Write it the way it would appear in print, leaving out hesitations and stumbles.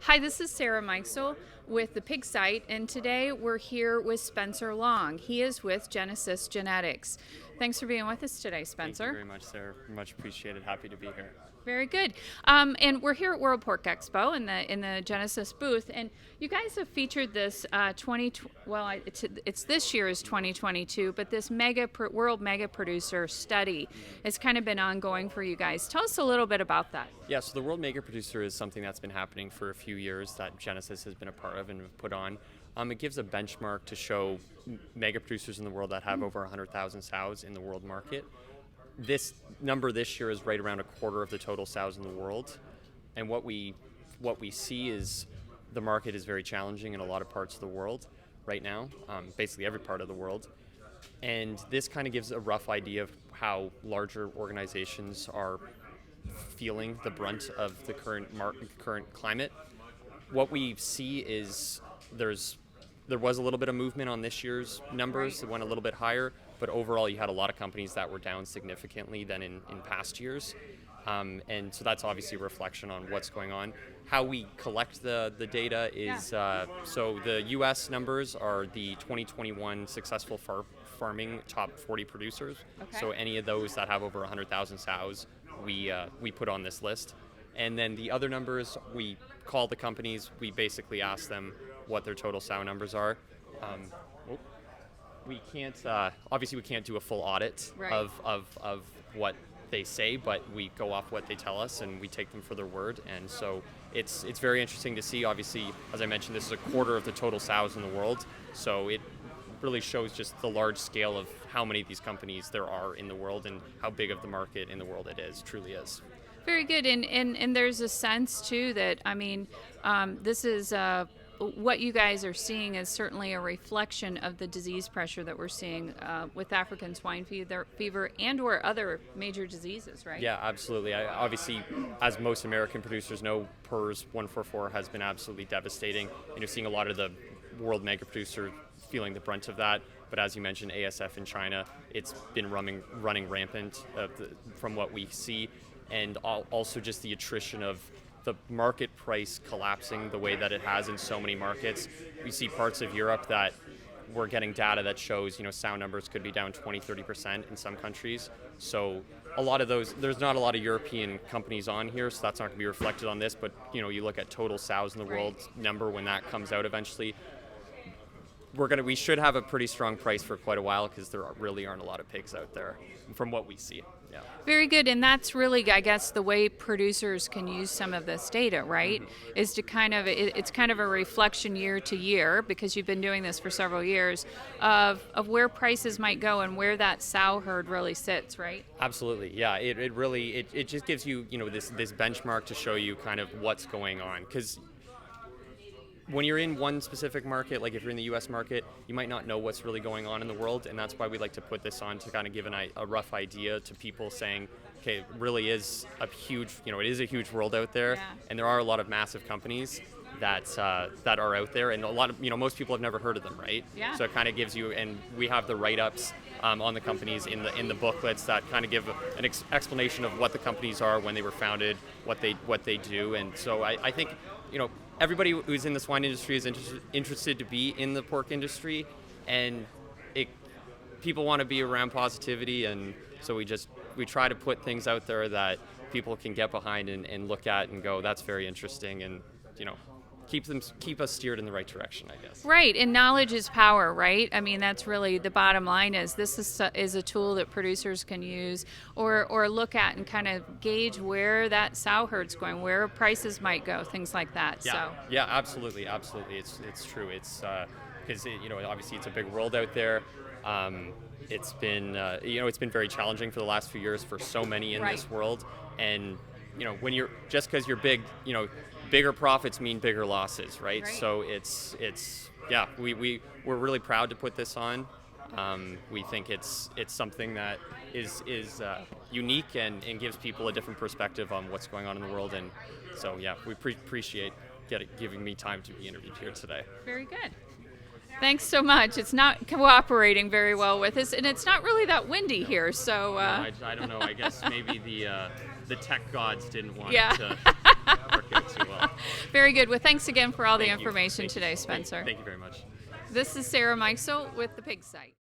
Hi, this is Sarah Meixel with the Pig Site, and today we're here with Spencer Long. He is with Genesus Genetics. Thanks for being with us today, Spencer. Thank you very much, Sarah. Much appreciated. Happy to be here. Very good. And we're here at World Pork Expo in the Genesis booth, and you guys have featured this it's this year's 2022, but this world mega producer study has kind of been ongoing for you guys. Tell us a little bit about that. Yeah, so the World Mega Producer is something that's been happening for a few years that Genesis has been a part of and put on. It gives a benchmark to show mega producers in the world that have over 100,000 sows in the world market. This number this year is right around a quarter of the total sows in the world, and what we see is the market is very challenging in a lot of parts of the world right now, basically every part of the world, and this kind of gives a rough idea of how larger organizations are feeling the brunt of the current climate. What we see is there was a little bit of movement on this year's numbers. It went a little bit higher, but overall you had a lot of companies that were down significantly than in past years. And so that's obviously a reflection on what's going on. How we collect the data is, so the US numbers are the 2021 successful farming top 40 producers. Okay. So any of those that have over 100,000 sows, we put on this list. And then the other numbers, we call the companies, we basically ask them what their total sow numbers are. We can't, obviously we can't do a full audit of what they say, but we go off what they tell us and we take them for their word. And so it's very interesting to see. Obviously, as I mentioned, this is a quarter of the total sows in the world. So it really shows just the large scale of how many of these companies there are in the world and how big of the market in the world it truly is. Very good, and there's a sense too that this is what you guys are seeing is certainly a reflection of the disease pressure that we're seeing with African swine fever and/or other major diseases, right? Yeah, absolutely. Obviously, as most American producers know, PRRS 144 has been absolutely devastating. Seeing a lot of the world mega producer feeling the brunt of that. But as you mentioned, ASF in China, it's been running rampant from what we see. And also just the attrition of the market price collapsing the way that it has in so many markets. We see parts of Europe that we're getting data that shows, sow numbers could be down 20-30% in some countries. So a lot of those, there's not a lot of European companies on here, so that's not going to be reflected on this. But, you look at total sows in the world number when that comes out eventually, we should have a pretty strong price for quite a while because there really aren't a lot of pigs out there from what we see. Yeah. Very good, and that's really, I guess, the way producers can use some of this data, right? Mm-hmm. Is to it's kind of a reflection year to year, because you've been doing this for several years, of where prices might go and where that sow herd really sits, right? Absolutely, yeah. It really just gives you this benchmark to show you kind of what's going on, because when you're in one specific market, like if you're in the U.S. market, you might not know what's really going on in the world, and that's why we like to put this on to kind of give a rough idea to people, saying, okay, it really is a huge, it is a huge world out there, and there are a lot of massive companies that are out there, and a lot of, most people have never heard of them, right? Yeah. So it kind of gives you, and we have the write-ups on the companies in the booklets that kind of give an explanation of what the companies are, when they were founded, what they do, and so I think, everybody who's in the swine industry is interested to be in the pork industry, and people want to be around positivity, and so we try to put things out there that people can get behind and look at and go, that's very interesting, and keep us steered in the right direction, I guess. Right, and knowledge is power, right? I mean, that's really the bottom line. This is a tool that producers can use or look at and kind of gauge where that sow herd's going, where prices might go, things like that. Yeah, so. Yeah, absolutely. It's true. It's because obviously it's a big world out there. It's been it's been very challenging for the last few years for so many in this world, and when you're just because you're big, bigger profits mean bigger losses, right? So it's we're really proud to put this on. We think it's something that is unique and gives people a different perspective on what's going on in the world, and so we appreciate giving me time to be interviewed here today. Very good. Thanks so much. It's not cooperating very well with us, and it's not really that windy here, so... I don't know. I guess maybe the tech gods didn't want it to work out too well. Very good. Well, thanks again for all the Thank you. information Thank you. today, Spencer. Thank you very much. This is Sarah Meixel with the Pig Site.